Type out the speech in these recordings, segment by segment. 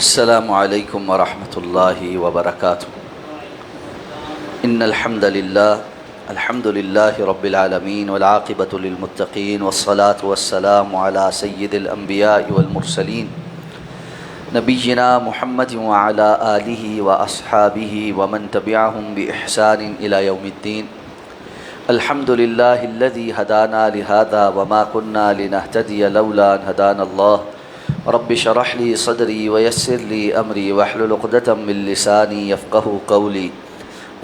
السلام علیکم ورحمۃ اللہ وبرکاتہ۔ ان الحمد للہ رب العالمین والعاقبۃ للمتقین والصلاة والسلام علی سید الانبیاء والمرسلین نبینا محمد وعلی آلہ واصحابہ ومن تبعہم بإحسان الی یوم الدین۔ الحمد للہ الذی ہدانا لہذا وما کنا لنہتدی لولا ان ہدانا اللہ۔ رب اشرح لی صدری ویسر لی امری واحلل عقدۃ من لسانی یفقہوا قولی۔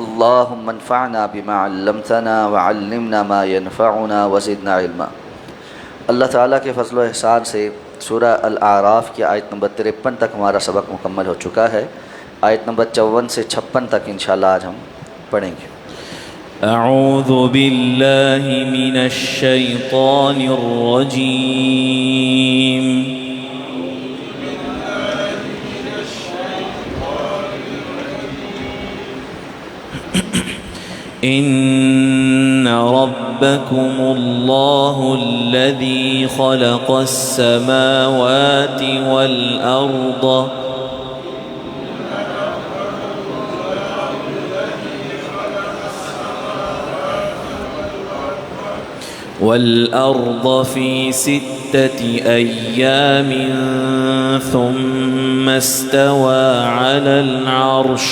اللہم انفعنا بما علمتنا وعلمنا ما ینفعنا وزدنا علما۔ اللہ تعالیٰ کے فضل و احسان سے سورہ الاعراف کی آیت نمبر 53 تک ہمارا سبق مکمل ہو چکا ہے۔ آیت نمبر 54 سے 56 تک انشاءاللہ آج ہم پڑھیں گے۔ اعوذ باللہ من الشیطان الرجیم۔ ان ربکم اللہ الذی خلق السماوات والأرض في 6 أيام ثم استوى على العرش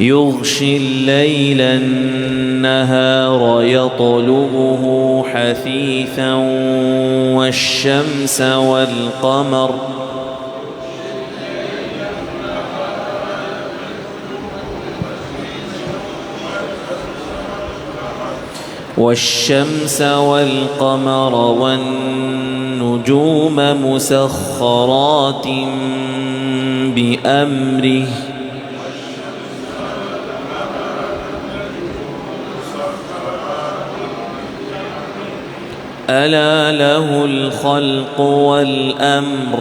يغشي الليل النهار يطلبه حثيثا والشمس والقمر والنجوم مسخرات بأمره ألا له الخلق والأمر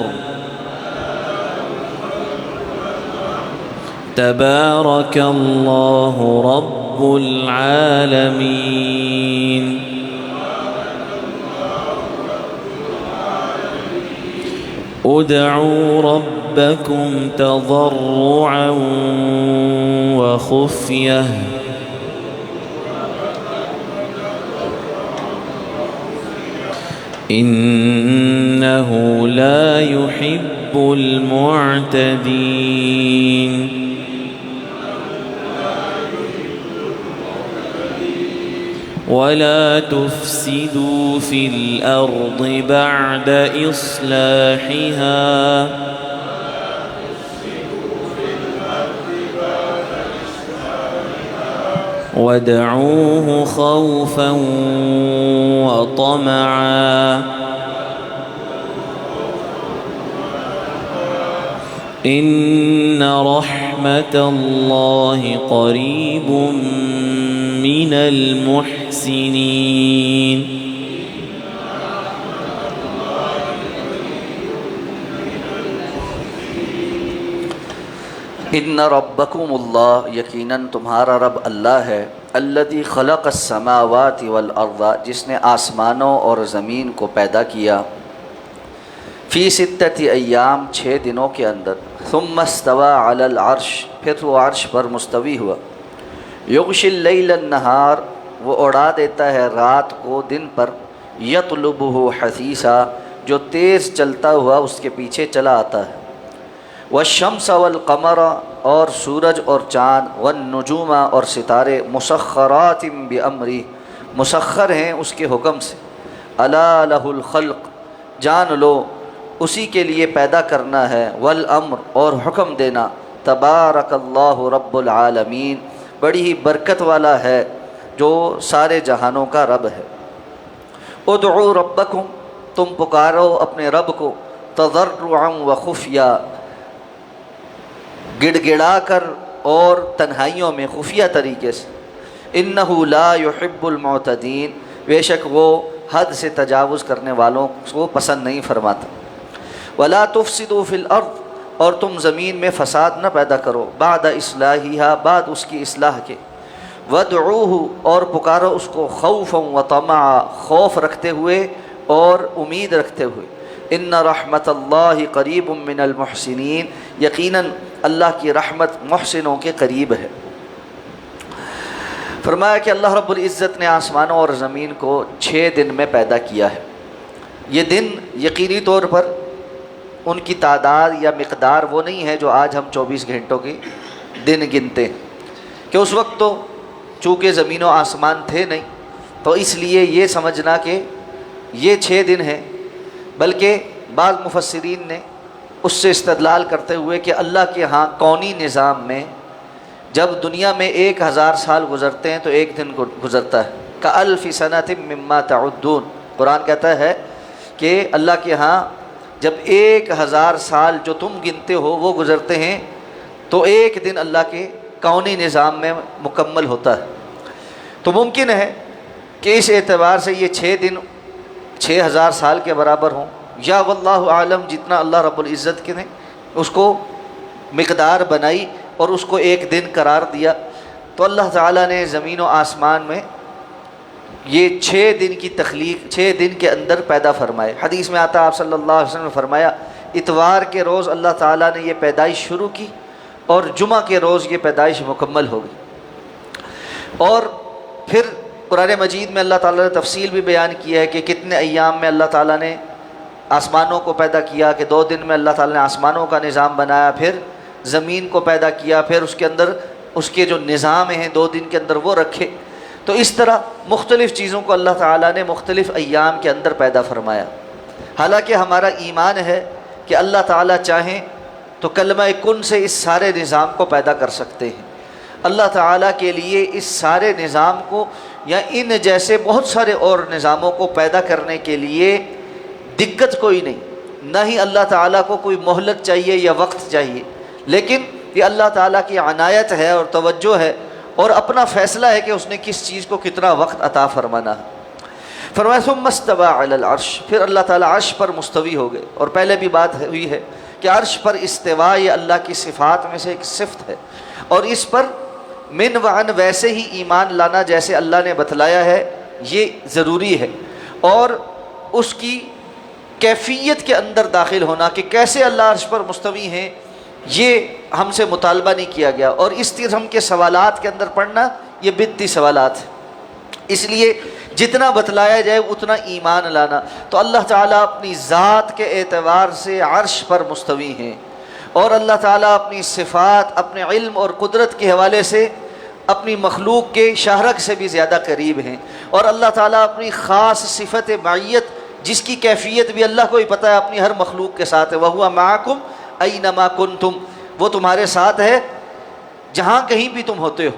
تبارك الله رب العالمين۔ ادعوا ربكم تضرعا وخفية إنه لا يحب المعتدين۔ ولا تفسدوا في الأرض بعد إصلاحها وادعوه خوفا وطمعا إن رحمة الله قريب من المحسنين۔ ان ربکم اللہ، یقیناً تمہارا رب اللہ ہے، الذی خلق السماوات والارض، جس نے آسمانوں اور زمین کو پیدا کیا، فی 6 ایام 6 دنوں کے اندر، ثم استوى علی العرش، پھر وہ عرش پر مستوی ہوا، یغشی اللیل النہار، وہ اڑا دیتا ہے رات کو دن پر، یطلبہ حثیثا، جو تیز چلتا ہوا اس کے پیچھے چلا آتا ہے، والشمس والقمر، اور سورج اور چاند، والنجوم، اور ستارے، مسخرات بامرہ، مسخر ہیں اس کے حکم سے، الا لہ الخلق، جان لو اسی کے لیے پیدا کرنا ہے، والامر، اور حکم دینا، تبارک اللہ رب العالمین، بڑی ہی برکت والا ہے جو سارے جہانوں کا رب ہے۔ ادعوا ربکم، تم پکارو اپنے رب کو، تضرعا وخفیہ، گڑ گڑا کر اور تنہائیوں میں، خفیہ طریقے سے، انہ لا یحب المعتدین، بے شک وہ حد سے تجاوز کرنے والوں کو پسند نہیں فرماتا۔ ولا تفسدوا فی الارض، اور تم زمین میں فساد نہ پیدا کرو، بعد اصلاحها، بعد اس کی اصلاح کے، وَادْعُوهُ اور پکارو اس کو خوفا وطمعا خوف رکھتے ہوئے اور امید رکھتے ہوئے. ان رحمت اللہ قریب من المحسنین یقیناً اللہ کی رحمت محسنوں کے قریب ہے. فرمایا کہ اللہ رب العزت نے آسمانوں اور زمین کو 6 دن میں پیدا کیا ہے. یہ دن یقینی طور پر ان کی تعداد یا مقدار وہ نہیں ہے جو آج ہم 24 گھنٹوں کے دن گنتے ہیں، کہ اس وقت تو چونکہ زمین و آسمان تھے نہیں، تو اس لیے یہ سمجھنا کہ یہ 6 دن ہیں، بلکہ بعض مفسرین نے اس سے استدلال کرتے ہوئے کہ اللہ کے ہاں کونی نظام میں جب دنیا میں 1000 سال گزرتے ہیں تو ایک دن گزرتا ہے. کألف سنۃ مما تعدون، قرآن کہتا ہے کہ اللہ کے ہاں جب 1000 سال جو تم گنتے ہو وہ گزرتے ہیں تو ایک دن اللہ کے کونی نظام میں مکمل ہوتا ہے. تو ممکن ہے کہ اس اعتبار سے یہ 6 دن 6000 سال کے برابر ہوں، یا واللہ عالم جتنا اللہ رب العزت کے نے اس کو مقدار بنائی اور اس کو ایک دن قرار دیا. تو اللہ تعالیٰ نے زمین و آسمان میں یہ 6 دن کی تخلیق 6 دن کے اندر پیدا فرمائے. حدیث میں آتا آپ صلی اللہ علیہ وسلم نے فرمایا اتوار کے روز اللہ تعالیٰ نے یہ پیدائش شروع کی اور جمعہ کے روز یہ پیدائش مکمل ہو گئی. اور پھر قرآن مجید میں اللہ تعالیٰ نے تفصیل بھی بیان کی ہے کہ کتنے ایام میں اللہ تعالیٰ نے آسمانوں کو پیدا کیا، کہ 2 دن میں اللہ تعالیٰ نے آسمانوں کا نظام بنایا، پھر زمین کو پیدا کیا، پھر اس کے اندر اس کے جو نظام ہیں 2 دن کے اندر وہ رکھے. تو اس طرح مختلف چیزوں کو اللہ تعالیٰ نے مختلف ایام کے اندر پیدا فرمایا. حالانکہ ہمارا ایمان ہے کہ اللہ تعالیٰ چاہیں تو کلمہ کن سے اس سارے نظام کو پیدا کر سکتے ہیں. اللہ تعالیٰ کے لیے اس سارے نظام کو یا ان جیسے بہت سارے اور نظاموں کو پیدا کرنے کے لیے دقت کوئی نہیں، نہ ہی اللہ تعالیٰ کو کوئی مہلت چاہیے یا وقت چاہیے، لیکن یہ اللہ تعالیٰ کی عنایت ہے اور توجہ ہے اور اپنا فیصلہ ہے کہ اس نے کس چیز کو کتنا وقت عطا فرمانا ہے. فرمایا ثم استوى علی العرش، پھر اللہ تعالیٰ عرش پر مستوی ہو گئے. اور پہلے بھی بات ہوئی ہے کہ عرش پر استواء یہ اللہ کی صفات میں سے ایک صفت ہے، اور اس پر من وعن ویسے ہی ایمان لانا جیسے اللہ نے بتلایا ہے یہ ضروری ہے، اور اس کی کیفیت کے اندر داخل ہونا کہ کیسے اللہ عرش پر مستوی ہیں یہ ہم سے مطالبہ نہیں کیا گیا. اور اس قسم کے سوالات کے اندر پڑھنا یہ بدعتی سوالات ہیں، اس لیے جتنا بتلایا جائے اتنا ایمان لانا. تو اللہ تعالیٰ اپنی ذات کے اعتبار سے عرش پر مستوی ہیں، اور اللہ تعالیٰ اپنی صفات اپنے علم اور قدرت کے حوالے سے اپنی مخلوق کے شاہرگ سے بھی زیادہ قریب ہیں. اور اللہ تعالیٰ اپنی خاص صفت معیت جس کی کیفیت بھی اللہ کو ہی پتہ ہے اپنی ہر مخلوق کے ساتھ ہے. وَهُوَ مَعَكُمْ أَيْنَمَا كُنْتُمْ، وہ تمہارے ساتھ ہے جہاں کہیں بھی تم ہوتے ہو.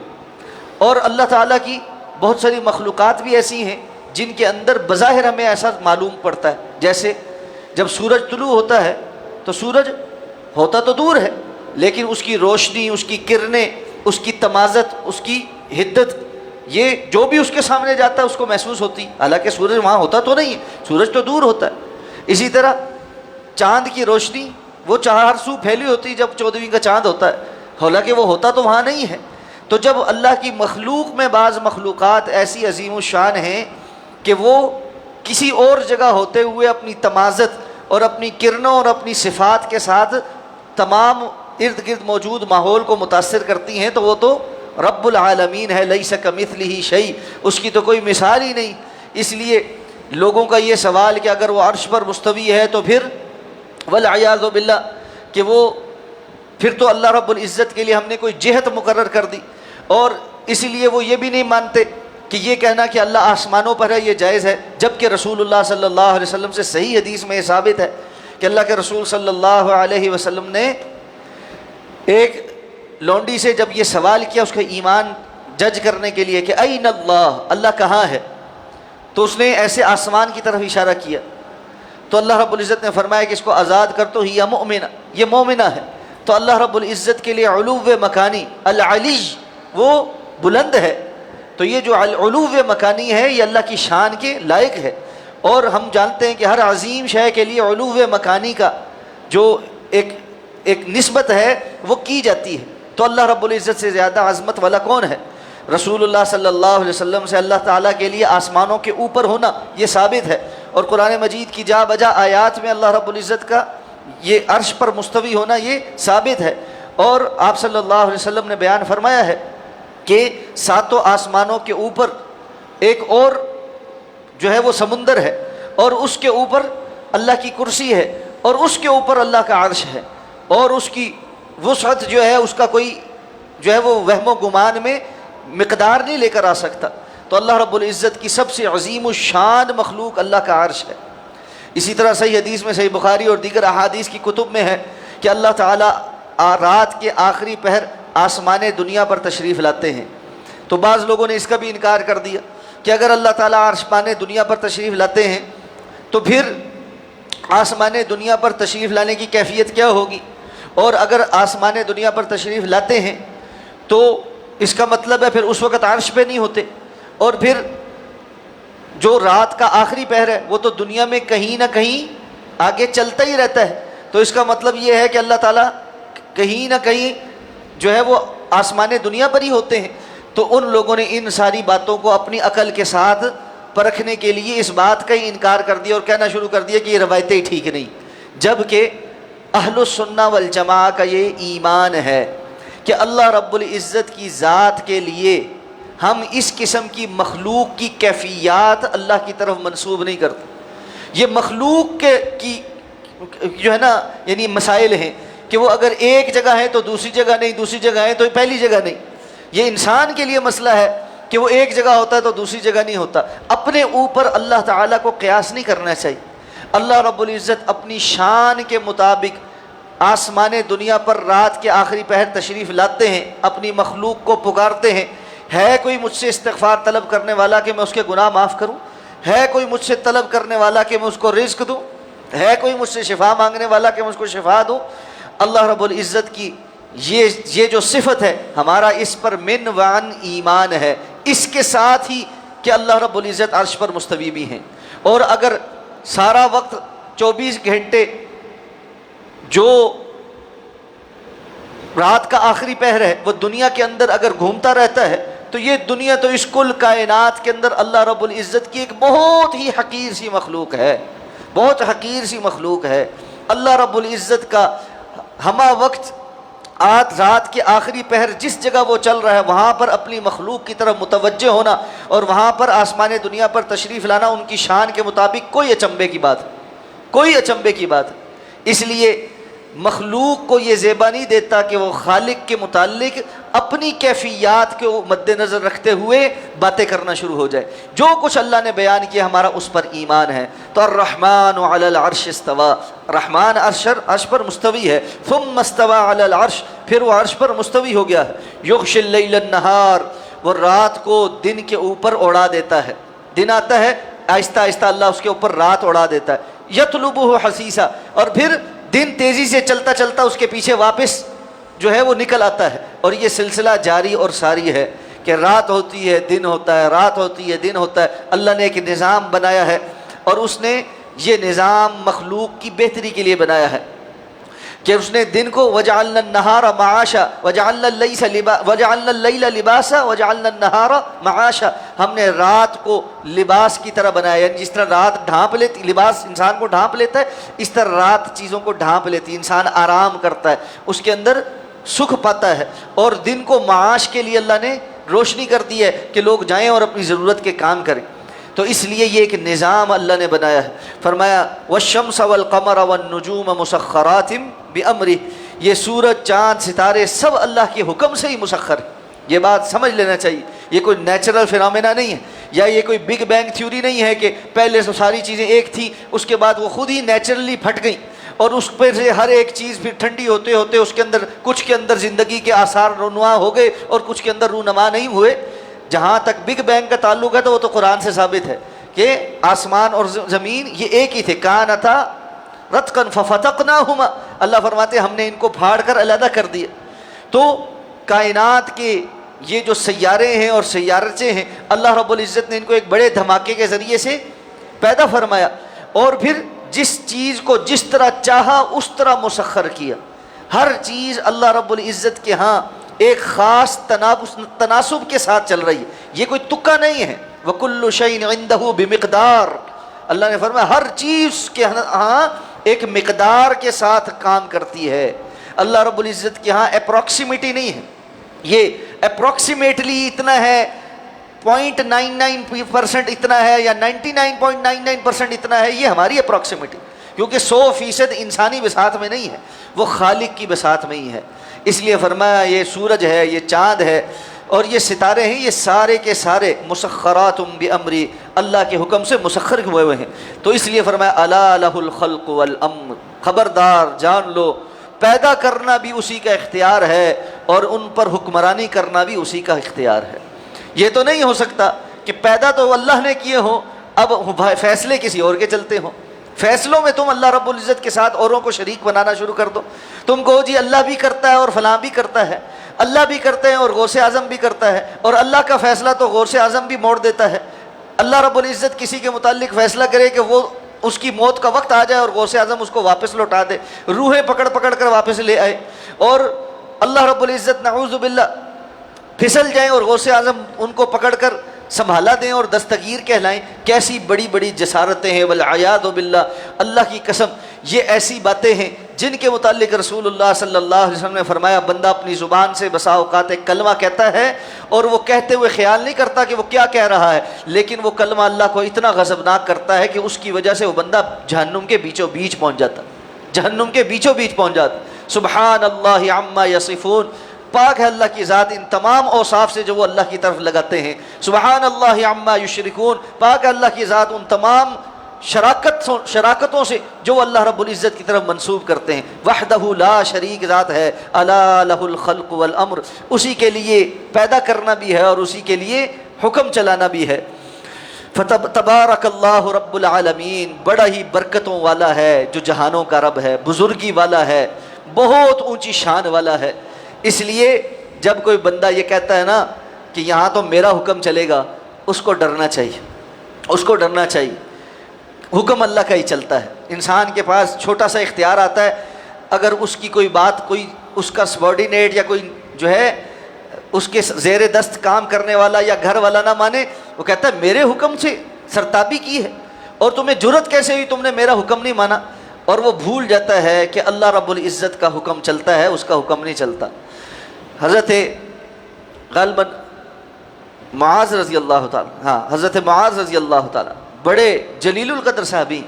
اور اللہ تعالیٰ کی بہت ساری مخلوقات بھی ایسی ہیں جن کے اندر بظاہر ہمیں ایسا معلوم پڑتا ہے، جیسے جب سورج طلوع ہوتا ہے تو سورج ہوتا تو دور ہے لیکن اس کی روشنی، اس کی کرنیں، اس کی تمازت، اس کی حدت، یہ جو بھی اس کے سامنے جاتا ہے اس کو محسوس ہوتی، حالانکہ سورج وہاں ہوتا تو نہیں ہے، سورج تو دور ہوتا ہے. اسی طرح چاند کی روشنی وہ 4 سو پھیلی ہوتی جب 14ویں کا چاند ہوتا ہے، حالانکہ وہ ہوتا تو وہاں نہیں ہے. تو جب اللہ کی مخلوق میں بعض مخلوقات ایسی عظیم الشان ہیں کہ وہ کسی اور جگہ ہوتے ہوئے اپنی تمازت اور اپنی کرنوں اور اپنی صفات کے ساتھ تمام ارد گرد موجود ماحول کو متاثر کرتی ہیں، تو وہ تو رب العالمین ہے. لیس کمثلہ شیء، اس کی تو کوئی مثال ہی نہیں. اس لیے لوگوں کا یہ سوال کہ اگر وہ عرش پر مستوی ہے تو پھر والعیاذ باللہ کہ وہ پھر تو اللہ رب العزت کے لیے ہم نے کوئی جہت مقرر کر دی. اور اسی لیے وہ یہ بھی نہیں مانتے کہ یہ کہنا کہ اللہ آسمانوں پر ہے یہ جائز ہے، جبکہ رسول اللہ صلی اللہ علیہ وسلم سے صحیح حدیث میں یہ ثابت ہے کہ اللہ کے رسول صلی اللہ علیہ وسلم نے ایک لونڈی سے جب یہ سوال کیا اس کا ایمان جج کرنے کے لیے کہ این اللہ، اللہ کہاں ہے، تو اس نے ایسے آسمان کی طرف اشارہ کیا. تو اللہ رب العزت نے فرمایا کہ اس کو آزاد کر تو ہی مؤمنہ، یہ مومنہ ہے. تو اللہ رب العزت کے لیے علو مکانی العلی، وہ بلند ہے. تو یہ جو علو مکانی ہے یہ اللہ کی شان کے لائق ہے. اور ہم جانتے ہیں کہ ہر عظیم شے کے لیے علو مکانی کا جو ایک نسبت ہے وہ کی جاتی ہے. تو اللہ رب العزت سے زیادہ عظمت والا کون ہے؟ رسول اللہ صلی اللہ علیہ وسلم سے اللہ تعالیٰ کے لیے آسمانوں کے اوپر ہونا یہ ثابت ہے، اور قرآن مجید کی جا بجا آیات میں اللہ رب العزت کا یہ عرش پر مستوی ہونا یہ ثابت ہے۔ اور آپ صلی اللہ علیہ وسلم نے بیان فرمایا ہے کہ ساتوں آسمانوں کے اوپر ایک اور جو ہے وہ سمندر ہے، اور اس کے اوپر اللہ کی کرسی ہے، اور اس کے اوپر اللہ کا عرش ہے، اور اس کی وسعت جو ہے اس کا کوئی جو ہے وہ وہم و گمان میں مقدار نہیں لے کر آ سکتا۔ تو اللہ رب العزت کی سب سے عظیم الشان مخلوق اللہ کا عرش ہے۔ اسی طرح صحیح حدیث میں، صحیح بخاری اور دیگر احادیث کی کتب میں ہے کہ اللہ تعالیٰ رات کے آخری پہر آسمان دنیا پر تشریف لاتے ہیں۔ تو بعض لوگوں نے اس کا بھی انکار کر دیا کہ اگر اللہ تعالیٰ آسمان دنیا پر تشریف لاتے ہیں تو پھر آسمان دنیا پر تشریف لانے کی کیفیت کیا ہوگی، اور اگر آسمان دنیا پر تشریف لاتے ہیں تو اس کا مطلب ہے پھر اس وقت عرش پہ نہیں ہوتے، اور پھر جو رات کا آخری پہر ہے وہ تو دنیا میں کہیں نہ کہیں آگے چلتا ہی رہتا ہے، تو اس کا مطلب یہ ہے کہ اللہ تعالیٰ کہیں نہ کہیں جو ہے وہ آسمان دنیا پر ہی ہوتے ہیں۔ تو ان لوگوں نے ان ساری باتوں کو اپنی عقل کے ساتھ پرکھنے کے لیے اس بات کا ہی انکار کر دیا اور کہنا شروع کر دیا کہ یہ روایتیں ٹھیک نہیں، جبکہ اہل السنہ والجماعہ کا یہ ایمان ہے کہ اللہ رب العزت کی ذات کے لیے ہم اس قسم کی مخلوق کی کیفیات اللہ کی طرف منسوب نہیں کرتے۔ یہ مخلوق کی جو ہے نا یعنی مسائل ہیں کہ وہ اگر ایک جگہ ہے تو دوسری جگہ نہیں، دوسری جگہ ہے تو پہلی جگہ نہیں۔ یہ انسان کے لیے مسئلہ ہے کہ وہ ایک جگہ ہوتا ہے تو دوسری جگہ نہیں ہوتا۔ اپنے اوپر اللہ تعالیٰ کو قیاس نہیں کرنا چاہیے۔ اللہ رب العزت اپنی شان کے مطابق آسمان دنیا پر رات کے آخری پہر تشریف لاتے ہیں، اپنی مخلوق کو پکارتے ہیں۔ ہے کوئی مجھ سے استغفار طلب کرنے والا کہ میں اس کے گناہ معاف کروں؟ ہے کوئی مجھ سے طلب کرنے والا کہ میں اس کو رزق دوں؟ ہے کوئی مجھ سے شفا مانگنے والا کہ میں اس کو شفا دوں؟ اللہ رب العزت کی یہ جو صفت ہے ہمارا اس پر من وعن ایمان ہے، اس کے ساتھ ہی کہ اللہ رب العزت عرش پر مستوی بھی ہیں۔ اور اگر سارا وقت 24 گھنٹے جو رات کا آخری پہر ہے وہ دنیا کے اندر اگر گھومتا رہتا ہے تو یہ دنیا تو اس کل کائنات کے اندر اللہ رب العزت کی ایک بہت ہی حقیر سی مخلوق ہے، بہت حقیر سی مخلوق ہے۔ اللہ رب العزت کا ہمہ وقت رات کے آخری پہر جس جگہ وہ چل رہا ہے وہاں پر اپنی مخلوق کی طرف متوجہ ہونا اور وہاں پر آسمان دنیا پر تشریف لانا ان کی شان کے مطابق کوئی اچنبے کی بات، کوئی اچنبے کی بات۔ اس لیے مخلوق کو یہ زیبا نہیں دیتا کہ وہ خالق کے متعلق اپنی کیفیات کو مد نظر رکھتے ہوئے باتیں کرنا شروع ہو جائے۔ جو کچھ اللہ نے بیان کیا ہمارا اس پر ایمان ہے۔ تو الرحمن علی العرش استوى، رحمان عرش پر مستوی ہے۔ ثم استوى علی العرش، پھر وہ عرش پر مستوی ہو گیا ہے۔ یغشی اللیل النہار، وہ رات کو دن کے اوپر اڑا دیتا ہے۔ دن آتا ہے آہستہ آہستہ اللہ اس کے اوپر رات اڑا دیتا ہے۔ یطلبہ حثیثا، اور پھر دن تیزی سے چلتا چلتا اس کے پیچھے واپس جو ہے وہ نکل آتا ہے، اور یہ سلسلہ جاری اور ساری ہے کہ رات ہوتی ہے دن ہوتا ہے، رات ہوتی ہے دن ہوتا ہے۔ اللہ نے ایک نظام بنایا ہے، اور اس نے یہ نظام مخلوق کی بہتری کے لیے بنایا ہے کہ اس نے دن کو وجعلنا النہار معاشا وجعلنا اللیل لباسا وجعلنا النہار معاشا، ہم نے رات کو لباس کی طرح بنایا، یعنی جس طرح رات ڈھانپ لیتی، لباس انسان کو ڈھانپ لیتا ہے، اس طرح رات چیزوں کو ڈھانپ لیتی ہے، انسان آرام کرتا ہے، اس کے اندر سکھ پاتا ہے۔ اور دن کو معاش کے لیے اللہ نے روشنی کر دی ہے کہ لوگ جائیں اور اپنی ضرورت کے کام کریں۔ تو اس لیے یہ ایک نظام اللہ نے بنایا ہے۔ فرمایا والشمس والقمر والنجوم مسخرات بامرہ، یہ سورج چاند ستارے سب اللہ کے حکم سے ہی مسخر ہے۔ یہ بات سمجھ لینا چاہیے، یہ کوئی نیچرل فینومینا نہیں ہے، یا یہ کوئی بگ بینگ تھیوری نہیں ہے کہ پہلے سے ساری چیزیں ایک تھیں اس کے بعد وہ خود ہی نیچرلی پھٹ گئیں، اور اس پہ سے ہر ایک چیز پھر ٹھنڈی ہوتے ہوتے اس کے اندر کچھ کے اندر زندگی کے آثار رونما ہو گئے اور کچھ کے اندر رونما نہیں ہوئے۔ جہاں تک بگ بینگ کا تعلق ہے تو وہ تو قرآن سے ثابت ہے کہ آسمان اور زمین یہ ایک ہی تھے، کانتا رتقا ففتقناہما، اللہ فرماتے ہم نے ان کو پھاڑ کر علیحدہ کر دیا۔ تو کائنات کے یہ جو سیارے ہیں اور سیارچے ہیں اللہ رب العزت نے ان کو ایک بڑے دھماکے کے ذریعے سے پیدا فرمایا، اور پھر جس چیز کو جس طرح چاہا اس طرح مسخر کیا۔ ہر چیز اللہ رب العزت کے ہاں ایک خاص تناسب کے ساتھ چل رہی ہے، یہ کوئی تکا نہیں ہے۔ وَكُلُّ شَيْءٍ عِندَهُ بِمِقْدَارٍ، اللہ نے فرمایا ہر چیز کے ہاں ایک مقدار کے ساتھ کام کرتی ہے۔ اللہ رب العزت کے ہاں اپروکسیمیٹی نہیں ہے، یہ اپروکسیمیٹلی اتنا ہے، 0.99% اتنا ہے یا 99.99% اتنا ہے، یہ ہماری اپروکسیمیٹی، کیونکہ 100% انسانی بساط میں نہیں ہے، وہ خالق کی بساط میں ہی ہے۔ اس لیے فرمایا یہ سورج ہے، یہ چاند ہے اور یہ ستارے ہیں، یہ سارے کے سارے مسخرات بامری، اللہ کے حکم سے مسخر ہوئے ہوئے ہیں۔ تو اس لیے فرمایا الا لہ الخلق والامر، خبردار جان لو پیدا کرنا بھی اسی کا اختیار ہے اور ان پر حکمرانی کرنا بھی اسی کا اختیار ہے۔ یہ تو نہیں ہو سکتا کہ پیدا تو اللہ نے کیے ہوں، اب فیصلے کسی اور کے چلتے ہوں، فیصلوں میں تم اللہ رب العزت کے ساتھ اوروں کو شریک بنانا شروع کر دو، تم کہو جی اللہ بھی کرتا ہے اور فلاں بھی کرتا ہے، اللہ بھی کرتے ہیں اور غوث اعظم بھی کرتا ہے، اور اللہ کا فیصلہ تو غوث اعظم بھی موڑ دیتا ہے۔ اللہ رب العزت کسی کے متعلق فیصلہ کرے کہ وہ اس کی موت کا وقت آ جائے اور غوث اعظم اس کو واپس لوٹا دے، روحیں پکڑ پکڑ کر واپس لے آئے، اور اللہ رب العزت نعوذ باللہ پھسل جائیں اور غوث اعظم ان کو پکڑ کر سنبھالا دیں اور دستگیر کہلائیں، کیسی بڑی بڑی جسارتیں ہیں، والعیاذ باللہ۔ اللہ کی قسم یہ ایسی باتیں ہیں جن کے متعلق رسول اللہ صلی اللہ علیہ وسلم نے فرمایا بندہ اپنی زبان سے بسا اوقات ایک کلمہ کہتا ہے اور وہ کہتے ہوئے خیال نہیں کرتا کہ وہ کیا کہہ رہا ہے، لیکن وہ کلمہ اللہ کو اتنا غضبناک کرتا ہے کہ اس کی وجہ سے وہ بندہ جہنم کے بیچوں بیچ پہنچ جاتا، جہنم کے بیچوں بیچ پہنچ جاتا۔ سبحان اللہ عما یصفون، پاک ہے اللہ کی ذات ان تمام اوصاف سے جو وہ اللہ کی طرف لگاتے ہیں۔ سبحان اللہ عما یشرکون، پاک ہے اللہ کی ذات ان تمام شراکتوں سے جو اللہ رب العزت کی طرف منسوب کرتے ہیں۔ وحدہ لا شریک ذات ہے، الا لہ الخلق والامر، اسی کے لیے پیدا کرنا بھی ہے اور اسی کے لیے حکم چلانا بھی ہے۔ فتبارک اللہ رب العالمین، بڑا ہی برکتوں والا ہے جو جہانوں کا رب ہے، بزرگی والا ہے، بہت اونچی شان والا ہے۔ اس لیے جب کوئی بندہ یہ کہتا ہے نا کہ یہاں تو میرا حکم چلے گا، اس کو ڈرنا چاہیے، اس کو ڈرنا چاہیے، حکم اللہ کا ہی چلتا ہے۔ انسان کے پاس چھوٹا سا اختیار آتا ہے، اگر اس کی کوئی بات کوئی اس کا سبارڈینیٹ یا کوئی جو ہے اس کے زیر دست کام کرنے والا یا گھر والا نہ مانے، وہ کہتا ہے میرے حکم سے سرتابی کی ہے اور تمہیں جرت کیسے ہوئی، تم نے میرا حکم نہیں مانا، اور وہ بھول جاتا ہے کہ اللہ رب العزت کا حکم چلتا ہے، اس کا حکم نہیں چلتا۔ حضرت غالباً معاذ رضی اللہ تعالیٰ، حضرت معاذ رضی اللہ تعالیٰ بڑے جلیل القدر صحابی،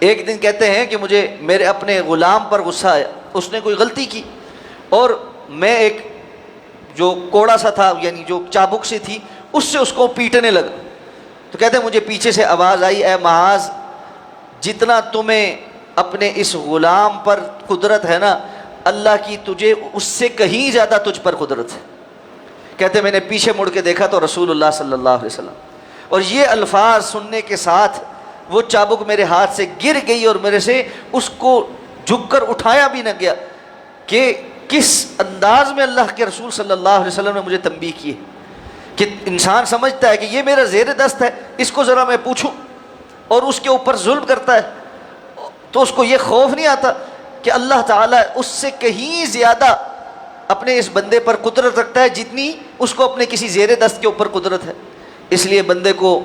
ایک دن کہتے ہیں کہ مجھے میرے اپنے غلام پر غصہ آیا، اس نے کوئی غلطی کی اور میں ایک جو کوڑا سا تھا یعنی جو چابک سی تھی اس سے اس کو پیٹنے لگا، تو کہتے ہیں مجھے پیچھے سے آواز آئی، اے معاذ جتنا تمہیں اپنے اس غلام پر قدرت ہے نا، اللہ کی تجھے اس سے کہیں زیادہ تجھ پر قدرت ہے۔ کہتے میں نے پیچھے مڑ کے دیکھا تو رسول اللہ صلی اللہ علیہ وسلم، اور یہ الفاظ سننے کے ساتھ وہ چابک میرے ہاتھ سے گر گئی اور میرے سے اس کو جھک کر اٹھایا بھی نہ گیا کہ کس انداز میں اللہ کے رسول صلی اللہ علیہ وسلم نے مجھے تنبیہ کی ہے کہ انسان سمجھتا ہے کہ یہ میرا زیر دست ہے، اس کو ذرا میں پوچھوں، اور اس کے اوپر ظلم کرتا ہے تو اس کو یہ خوف نہیں آتا کہ اللہ تعالیٰ اس سے کہیں زیادہ اپنے اس بندے پر قدرت رکھتا ہے جتنی اس کو اپنے کسی زیر دست کے اوپر قدرت ہے۔ اس لیے بندے کو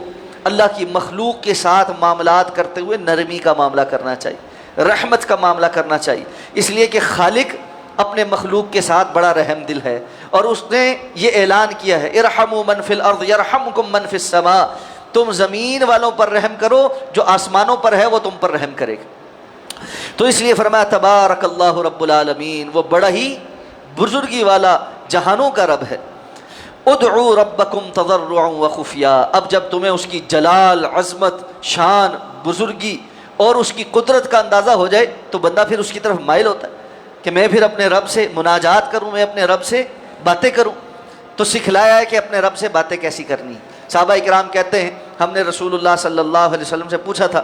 اللہ کی مخلوق کے ساتھ معاملات کرتے ہوئے نرمی کا معاملہ کرنا چاہیے، رحمت کا معاملہ کرنا چاہیے، اس لیے کہ خالق اپنے مخلوق کے ساتھ بڑا رحم دل ہے، اور اس نے یہ اعلان کیا ہے ارحموا من فی الارض یرحمکم من فی السماء، تم زمین والوں پر رحم کرو، جو آسمانوں پر ہے وہ تم پر رحم کرے گا۔ تو اس لیے فرمایا تبارک اللہ رب العالمین، وہ بڑا ہی بزرگی والا جہانوں کا رب ہے۔ ادعوا ربکم تضرعا وخفیا، اب جب تمہیں اس کی جلال، عظمت، شان، بزرگی اور اس کی قدرت کا اندازہ ہو جائے تو بندہ پھر اس کی طرف مائل ہوتا ہے کہ میں پھر اپنے رب سے مناجات کروں، میں اپنے رب سے باتیں کروں۔ تو سکھلایا ہے کہ اپنے رب سے باتیں کیسی کرنی۔ صحابہ کرام کہتے ہیں ہم نے رسول اللہ صلی اللہ علیہ وسلم سے پوچھا تھا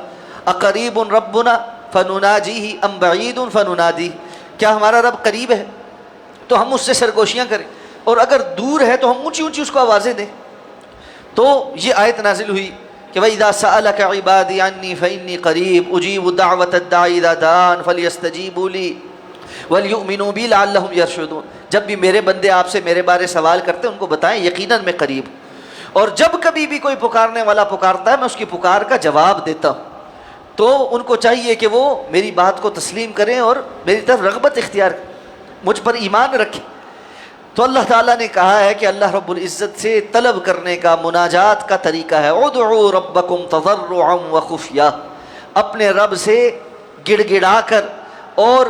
اقریب ربنا فنناجیہ ام بعید فننادیہ، کیا ہمارا رب قریب ہے تو ہم اس سے سرگوشیاں کریں، اور اگر دور ہے تو ہم اونچی اونچی اس کو آوازیں دیں۔ تو یہ آیت نازل ہوئی کہ وَإِذَا سَأَلَكَ عِبَادِي عَنِّي فَإِنِّي قَرِيبٌ أُجِيبُ دَعْوَةَ الدَّاعِ إِذَا دَعَانِ فَلْيَسْتَجِيبُوا لِي وَلْيُؤْمِنُوا بِي لَعَلَّهُمْ يَرْشُدُونَ، جب بھی میرے بندے آپ سے میرے بارے سوال کرتے ہیں ان کو بتائیں یقیناً میں قریب ہوں، اور جب کبھی بھی کوئی پکارنے والا پکارتا ہے میں اس کی پکار کا جواب دیتا ہوں۔ تو ان کو چاہیے کہ وہ میری بات کو تسلیم کریں اور میری طرف رغبت اختیار کریں، مجھ پر ایمان رکھیں۔ تو اللہ تعالیٰ نے کہا ہے کہ اللہ رب العزت سے طلب کرنے کا، مناجات کا طریقہ ہے ادعوا ربکم تضرعا وخفیہ، اپنے رب سے گڑ گڑا کر اور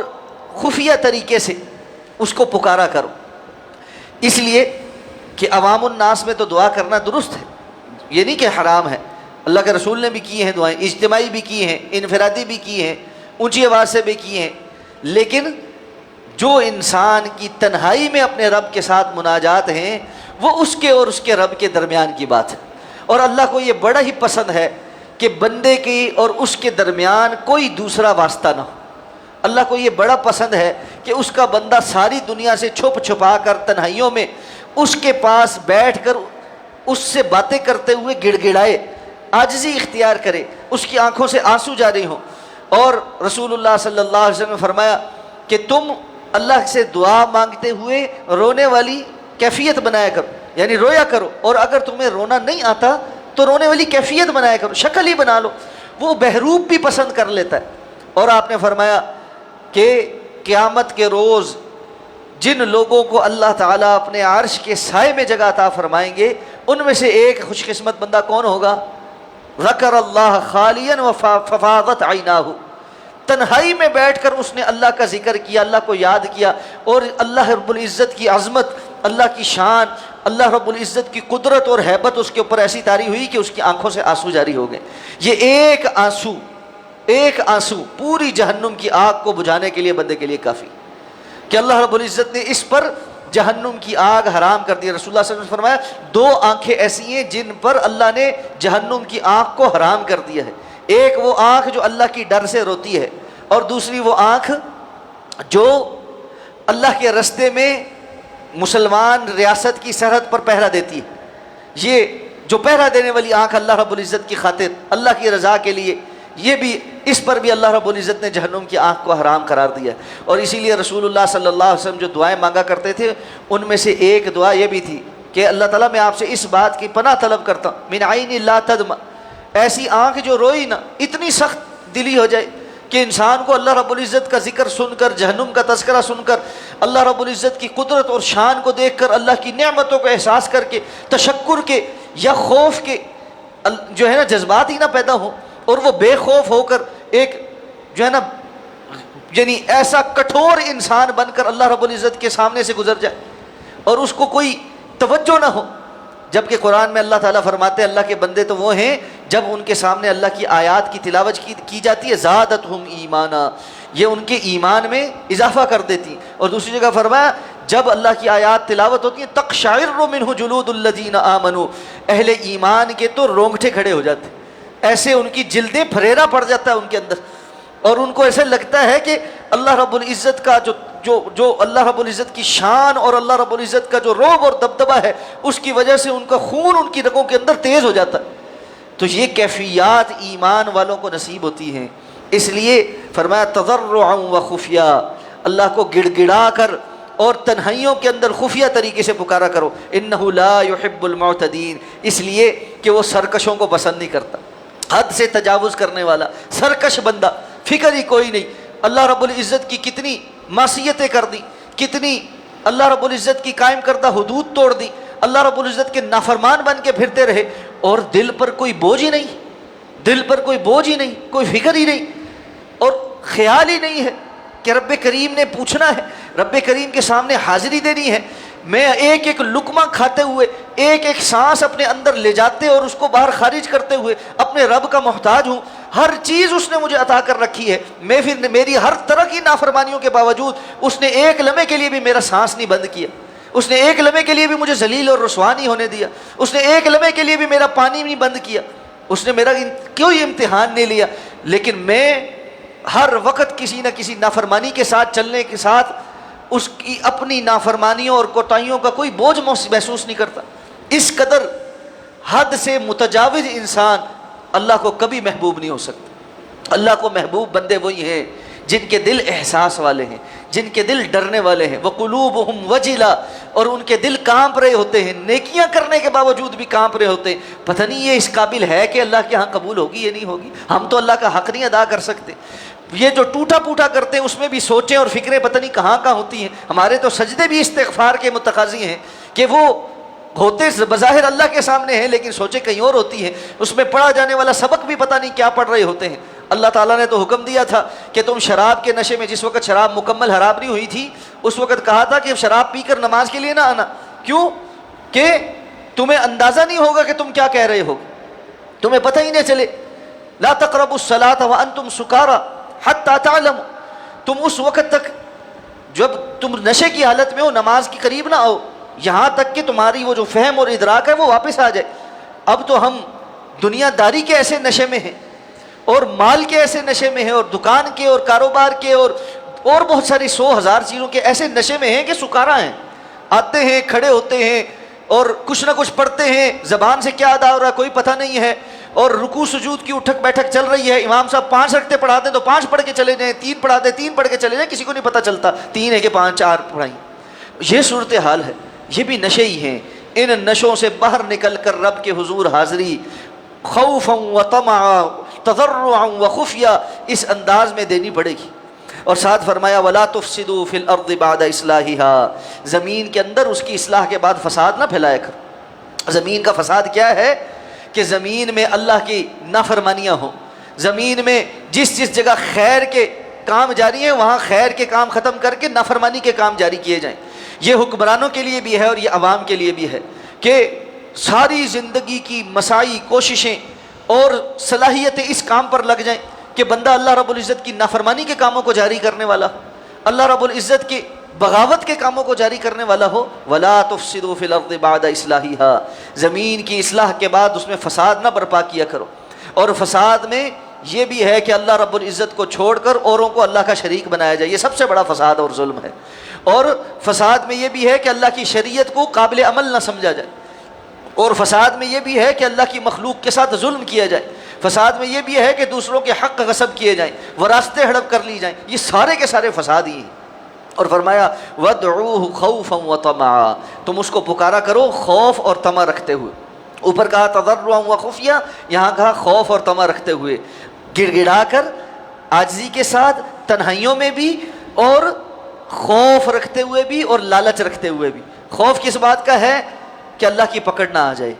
خفیہ طریقے سے اس کو پکارا کرو، اس لیے کہ عوام الناس میں تو دعا کرنا درست ہے، یہ نہیں کہ حرام ہے، اللہ کے رسول نے بھی کی ہیں دعائیں، اجتماعی بھی کی ہیں، انفرادی بھی کی ہیں، اونچی آواز سے بھی کی ہیں، لیکن جو انسان کی تنہائی میں اپنے رب کے ساتھ مناجات ہیں وہ اس کے اور اس کے رب کے درمیان کی بات ہے، اور اللہ کو یہ بڑا ہی پسند ہے کہ بندے کی اور اس کے درمیان کوئی دوسرا واسطہ نہ ہو۔ اللہ کو یہ بڑا پسند ہے کہ اس کا بندہ ساری دنیا سے چھپ چھپا کر تنہائیوں میں اس کے پاس بیٹھ کر اس سے باتیں کرتے ہوئے گڑ گڑائے، عاجزی اختیار کرے، اس کی آنکھوں سے آنسو جاری ہوں۔ اور رسول اللہ صلی اللہ علیہ وسلم نے فرمایا کہ تم اللہ سے دعا مانگتے ہوئے رونے والی کیفیت بنایا کرو، یعنی رویا کرو، اور اگر تمہیں رونا نہیں آتا تو رونے والی کیفیت بنایا کرو، شکل ہی بنا لو، وہ بہروپ بھی پسند کر لیتا ہے۔ اور آپ نے فرمایا کہ قیامت کے روز جن لوگوں کو اللہ تعالیٰ اپنے عرش کے سائے میں جگہ عطا فرمائیں گے ان میں سے ایک خوش قسمت بندہ کون ہوگا؟ ذکر اللہ خالیا ففاضت عیناہ، تنہائی میں بیٹھ کر اس نے اللہ کا ذکر کیا، اللہ کو یاد کیا، اور اللہ رب العزت کی عظمت، اللہ کی شان، اللہ رب العزت کی قدرت اور ہیبت اس کے اوپر ایسی طاری ہوئی کہ اس کی آنکھوں سے آنسو جاری ہو گئے۔ یہ ایک آنسو پوری جہنم کی آگ کو بجھانے کے لیے بندے کے لیے کافی کہ اللہ رب العزت نے اس پر جہنم کی آگ حرام کر دی۔ رسول اللہ صلی اللہ علیہ وسلم نے فرمایا دو آنکھیں ایسی ہیں جن پر اللہ نے جہنم کی آگ کو حرام کر دیا ہے، ایک وہ آنکھ جو اللہ کی ڈر سے روتی ہے، اور دوسری وہ آنکھ جو اللہ کے رستے میں مسلمان ریاست کی سرحد پر پہرا دیتی ہے۔ یہ جو پہرا دینے والی آنکھ اللہ رب العزت کی خاطر، اللہ کی رضا کے لیے، یہ بھی اس پر بھی اللہ رب العزت نے جہنم کی آنکھ کو حرام قرار دیا۔ اور اسی لیے رسول اللہ صلی اللہ علیہ وسلم جو دعائیں مانگا کرتے تھے ان میں سے ایک دعا یہ بھی تھی کہ اللہ تعالیٰ میں آپ سے اس بات کی پناہ طلب کرتا ہوں، من عین لا تدمع، ایسی آنکھ جو روئی نہ، اتنی سخت دلی ہو جائے کہ انسان کو اللہ رب العزت کا ذکر سن کر، جہنم کا تذکرہ سن کر، اللہ رب العزت کی قدرت اور شان کو دیکھ کر، اللہ کی نعمتوں کو احساس کر کے تشکر کے یا خوف کے جو ہے نا جذبات ہی نہ پیدا ہوں، اور وہ بے خوف ہو کر ایک جو ہے نا یعنی ایسا کٹھور انسان بن کر اللہ رب العزت کے سامنے سے گزر جائے اور اس کو کوئی توجہ نہ ہو۔ جبکہ قرآن میں اللہ تعالیٰ فرماتے ہیں اللہ کے بندے تو وہ ہیں جب ان کے سامنے اللہ کی آیات کی تلاوت کی جاتی ہے زادتہم ایمانا، یہ ان کے ایمان میں اضافہ کر دیتی۔ اور دوسری جگہ فرمایا جب اللہ کی آیات تلاوت ہوتی ہیں تقشعر منہ جلود الذین آمنوا، اہل ایمان کے تو رونگٹے کھڑے ہو جاتے، ایسے ان کی جلدیں پھریرا پڑ جاتا ہے ان کے اندر، اور ان کو ایسے لگتا ہے کہ اللہ رب العزت کا جو اللہ رب العزت کی شان اور اللہ رب العزت کا جو رعب اور دبدبہ ہے اس کی وجہ سے ان کا خون ان کی رگوں کے اندر تیز ہو جاتا ہے۔ تو یہ کیفیات ایمان والوں کو نصیب ہوتی ہیں، اس لیے فرمایا تضرعا وخفیہ، اللہ کو گڑ گڑا کر اور تنہائیوں کے اندر خفیہ طریقے سے پکارا کرو۔ انہ لا يحب المعتدین، اس لیے کہ وہ سرکشوں کو پسند نہیں کرتا، حد سے تجاوز کرنے والا سرکش بندہ، فکر ہی کوئی نہیں، اللہ رب العزت کی کتنی معصیتیں کر دی، کتنی اللہ رب العزت کی قائم کردہ حدود توڑ دی، اللہ رب العزت کے نافرمان بن کے پھرتے رہے، اور دل پر کوئی بوجھ ہی نہیں، دل پر کوئی بوجھ ہی نہیں، کوئی فکر ہی نہیں، اور خیال ہی نہیں ہے کہ رب کریم نے پوچھنا ہے، رب کریم کے سامنے حاضری دینی ہے۔ میں ایک ایک لقمہ کھاتے ہوئے، ایک ایک سانس اپنے اندر لے جاتے اور اس کو باہر خارج کرتے ہوئے اپنے رب کا محتاج ہوں، ہر چیز اس نے مجھے عطا کر رکھی ہے، میں پھر میری ہر طرح کی نافرمانیوں کے باوجود اس نے ایک لمحے کے لیے بھی میرا سانس نہیں بند کیا، اس نے ایک لمحے کے لیے بھی مجھے ذلیل اور رسوا نہیں ہونے دیا، اس نے ایک لمحے کے لیے بھی میرا پانی نہیں بند کیا، اس نے میرا کوئی امتحان نہیں لیا، لیکن میں ہر وقت کسی نہ کسی نافرمانی کے ساتھ چلنے کے ساتھ اس کی اپنی نافرمانیوں اور کوتاہیوں کا کوئی بوجھ محسوس نہیں کرتا۔ اس قدر حد سے متجاوز انسان اللہ کو کبھی محبوب نہیں ہو سکتا۔ اللہ کو محبوب بندے وہی ہیں جن کے دل احساس والے ہیں، جن کے دل ڈرنے والے ہیں، وقلوبہم وجلہ، اور ان کے دل کانپ رہے ہوتے ہیں، نیکیاں کرنے کے باوجود بھی کانپ رہے ہوتے ہیں، پتہ نہیں یہ اس قابل ہے کہ اللہ کے ہاں قبول ہوگی یا نہیں ہوگی، ہم تو اللہ کا حق نہیں ادا کر سکتے۔ یہ جو ٹوٹا پوٹا کرتے ہیں اس میں بھی سوچیں اور فکریں پتہ نہیں کہاں کہاں ہوتی ہیں۔ ہمارے تو سجدے بھی استغفار کے متقاضی ہیں کہ وہ ہوتے بظاہر اللہ کے سامنے ہیں لیکن سوچیں کہیں اور ہوتی ہیں، اس میں پڑھا جانے والا سبق بھی پتہ نہیں کیا پڑھ رہے ہوتے ہیں۔ اللہ تعالیٰ نے تو حکم دیا تھا کہ تم شراب کے نشے میں، جس وقت شراب مکمل حرام نہیں ہوئی تھی اس وقت کہا تھا کہ شراب پی کر نماز کے لیے نہ آنا، کیوں کہ تمہیں اندازہ نہیں ہوگا کہ تم کیا کہہ رہے ہو، تمہیں پتہ ہی نہیں چلے۔ لا تقربوا الصلاۃ وانتم سکارى حتى تعلموا، تم اس وقت تک جب تم نشے کی حالت میں ہو نماز کے قریب نہ آؤ یہاں تک کہ تمہاری وہ جو فہم اور ادراک ہے وہ واپس آ جائے۔ اب تو ہم دنیا داری کے ایسے نشے میں ہیں اور مال کے ایسے نشے میں ہیں اور دکان کے اور کاروبار کے اور بہت ساری 100,000 چیزوں کے ایسے نشے میں ہیں کہ سکارا ہیں، آتے ہیں کھڑے ہوتے ہیں اور کچھ نہ کچھ پڑھتے ہیں، زبان سے کیا ادا ہو رہا ہے کوئی پتہ نہیں ہے، اور رکوع سجود کی اٹھک بیٹھک چل رہی ہے، امام صاحب 5 رکعتیں پڑھاتے ہیں تو 5 پڑھ کے چلے جائیں، 3 پڑھاتے 3 پڑھ کے چلے جائیں، کسی کو نہیں پتہ چلتا 3 ہے کہ 5 4 پڑھائیں۔ یہ صورتحال ہے، یہ بھی نشے ہی ہیں۔ ان نشوں سے باہر نکل کر رب کے حضور حاضری خوفا و طمعا تضرعا و خفیہ اس انداز میں دینی پڑے گی۔ اور ساتھ فرمایا ولا تفسدوا فی الارض بعد اصلاحها، زمین کے اندر اس کی اصلاح کے بعد فساد نہ پھیلایا کر۔ زمین کا فساد کیا ہے کہ زمین میں اللہ کی نافرمانیاں ہوں، زمین میں جس جگہ خیر کے کام جاری ہیں وہاں خیر کے کام ختم کر کے نافرمانی کے کام جاری کیے جائیں۔ یہ حکمرانوں کے لیے بھی ہے اور یہ عوام کے لیے بھی ہے کہ ساری زندگی کی مساعی کوششیں اور صلاحیتیں اس کام پر لگ جائیں کہ بندہ اللہ رب العزت کی نافرمانی کے کاموں کو جاری کرنے والا ہو، اللہ رب العزت کے بغاوت کے کاموں کو جاری کرنے والا ہو۔ ولا تفسدوا فی الارض بعد اصلاحها، زمین کی اصلاح کے بعد اس میں فساد نہ برپا کیا کرو۔ اور فساد میں یہ بھی ہے کہ اللہ رب العزت کو چھوڑ کر اوروں کو اللہ کا شریک بنایا جائے، یہ سب سے بڑا فساد اور ظلم ہے۔ اور فساد میں یہ بھی ہے کہ اللہ کی شریعت کو قابل عمل نہ سمجھا جائے، اور فساد میں یہ بھی ہے کہ اللہ کی مخلوق کے ساتھ ظلم کیا جائے، فساد میں یہ بھی ہے کہ دوسروں کے حق غصب کیے جائیں، وراثتیں ہڑپ کر لی جائیں، یہ سارے کے سارے فساد ہی ہیں۔ اور فرمایا وَادْعُوهُ خَوْفًا وَطَمَعًا، تم اس کو پکارا کرو خوف اور طمع رکھتے ہوئے۔ اوپر کہا تضرعا وخفیہ، یہاں کہا خوف اور طمع رکھتے ہوئے، گڑ گڑا کر عاجزی کے ساتھ تنہائیوں میں بھی، اور خوف رکھتے ہوئے بھی اور لالچ رکھتے ہوئے بھی۔ خوف کس بات کا ہے کہ اللہ کی پکڑ نہ آ جائے،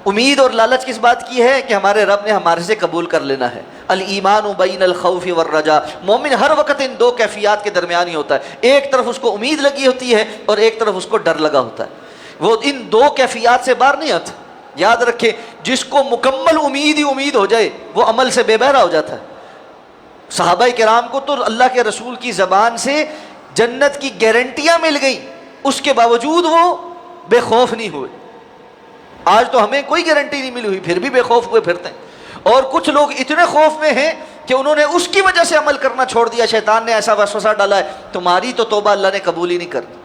امید اور لالچ کس بات کی ہے کہ ہمارے رب نے ہمارے سے قبول کر لینا ہے۔ الایمان بین الخوف والرجاء، مومن ہر وقت ان دو کیفیات کے درمیان ہی ہوتا ہے، ایک طرف اس کو امید لگی ہوتی ہے اور ایک طرف اس کو ڈر لگا ہوتا ہے، وہ ان دو کیفیات سے باہر نہیں آتا۔ یاد رکھیں جس کو مکمل امید ہی امید ہو جائے وہ عمل سے بے بہرا ہو جاتا ہے۔ صحابہ کرام کو تو اللہ کے رسول کی زبان سے جنت کی گارنٹیاں مل گئیں، اس کے باوجود وہ بے خوف نہیں ہوئے۔ آج تو ہمیں کوئی گارنٹی نہیں ملی ہوئی پھر بھی بے خوف ہوئے پھرتے ہیں، اور کچھ لوگ اتنے خوف میں ہیں کہ انہوں نے اس کی وجہ سے عمل کرنا چھوڑ دیا، شیطان نے ایسا وسوسہ ڈالا ہے تمہاری تو توبہ اللہ نے قبول ہی نہیں کرنی،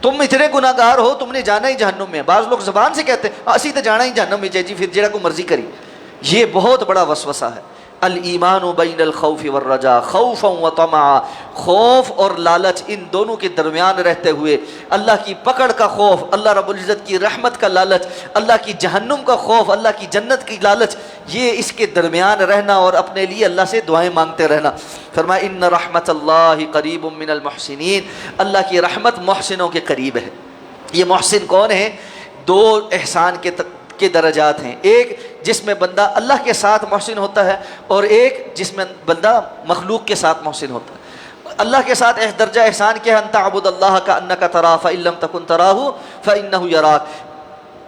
تم اتنے گناہ گار ہو تم نے جانا ہی جہنم میں۔ بعض لوگ زبان سے کہتے ہیں اسی تو جانا ہی جہنم میں جی، پھر جڑا کو مرضی کری، یہ بہت بڑا وسوسہ ہے۔ الایمان بین الخوف والرجاء خوفا وطمعا، خوف اور لالچ ان دونوں کے درمیان رہتے ہوئے اللہ کی پکڑ کا خوف، اللہ رب العزت کی رحمت کا لالچ، اللہ کی جہنم کا خوف، اللہ کی جنت کی لالچ، یہ اس کے درمیان رہنا اور اپنے لیے اللہ سے دعائیں مانگتے رہنا۔ فرمایا ان رحمت اللہ قریب من المحسنین، اللہ کی رحمت محسنوں کے قریب ہے۔ یہ محسن کون ہے؟ دو احسان کے درجات ہیں، ایک جس میں بندہ اللہ کے ساتھ محسن ہوتا ہے اور ایک جس میں بندہ مخلوق کے ساتھ محسن ہوتا ہے۔ اللہ کے ساتھ درجہ احسان کیا ہے؟ ان تعبد اللہ کأنک تراہ فإن لم تکن تراہ فإنہ یراک،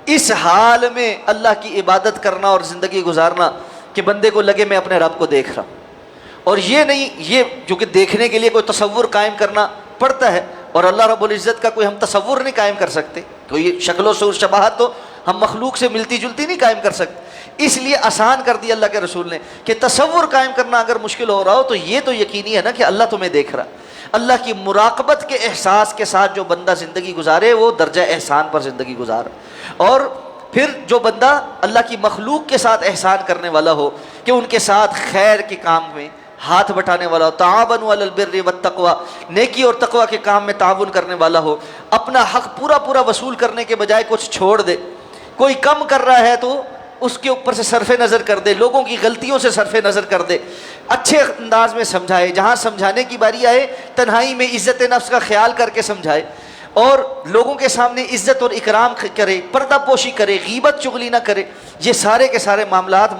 اس حال میں اللہ کی عبادت کرنا اور زندگی گزارنا کہ بندے کو لگے میں اپنے رب کو دیکھ رہا ہوں، اور یہ نہیں، یہ جو کہ دیکھنے کے لیے کوئی تصور قائم کرنا پڑتا ہے، اور اللہ رب العزت کا کوئی ہم تصور نہیں قائم کر سکتے، کوئی شکل و صورت شباہت تو ہم مخلوق سے ملتی جلتی نہیں قائم کر سکتے، اس لیے آسان کر دیا اللہ کے رسول نے کہ تصور قائم کرنا اگر مشکل ہو رہا ہو تو یہ تو یقینی ہے نا کہ اللہ تمہیں دیکھ رہا۔ اللہ کی مراقبت کے احساس کے ساتھ جو بندہ زندگی گزارے وہ درجہ احسان پر زندگی گزار، اور پھر جو بندہ اللہ کی مخلوق کے ساتھ احسان کرنے والا ہو کہ ان کے ساتھ خیر کے کام میں ہاتھ بٹانے والا ہو، تعاونوا علی البر والتقوی، نیکی اور تقوی کے کام میں تعاون کرنے والا ہو، اپنا حق پورا پورا وصول کرنے کے بجائے کچھ چھوڑ دے، کوئی کم کر رہا ہے تو اس کے اوپر سے صرف نظر کر دے، لوگوں کی غلطیوں سے صرف نظر کر دے، اچھے انداز میں سمجھائے، جہاں سمجھانے کی باری آئے تنہائی میں عزت نفس کا خیال کر کے سمجھائے، اور لوگوں کے سامنے عزت اور اکرام کرے، پردہ پوشی کرے، غیبت چغلی نہ کرے۔ یہ سارے کے سارے معاملات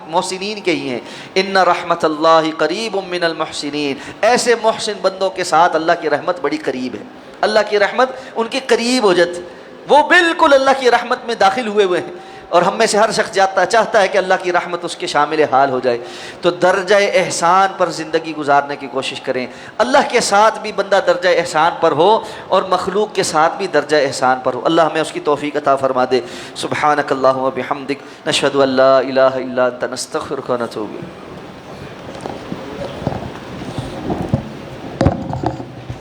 محسنین کے ہی ہیں۔ ان رحمت اللہ قریب من المحسنین، ایسے محسن بندوں کے ساتھ اللہ کی رحمت بڑی قریب ہے، اللہ کی رحمت ان کے قریب ہو جاتی، وہ بالکل اللہ کی رحمت میں داخل ہوئے ہیں۔ اور ہم میں سے ہر شخص چاہتا ہے کہ اللہ کی رحمت اس کے شامل حال ہو جائے، تو درجہ احسان پر زندگی گزارنے کی کوشش کریں۔ اللہ کے ساتھ بھی بندہ درجہ احسان پر ہو اور مخلوق کے ساتھ بھی درجہ احسان پر ہو۔ اللہ ہمیں اس کی توفیق عطا فرما دے۔ سبحانک اللہم و بحمدک، نشہد ان لا الہ الا انت، نستغفرک و نتوب الیک۔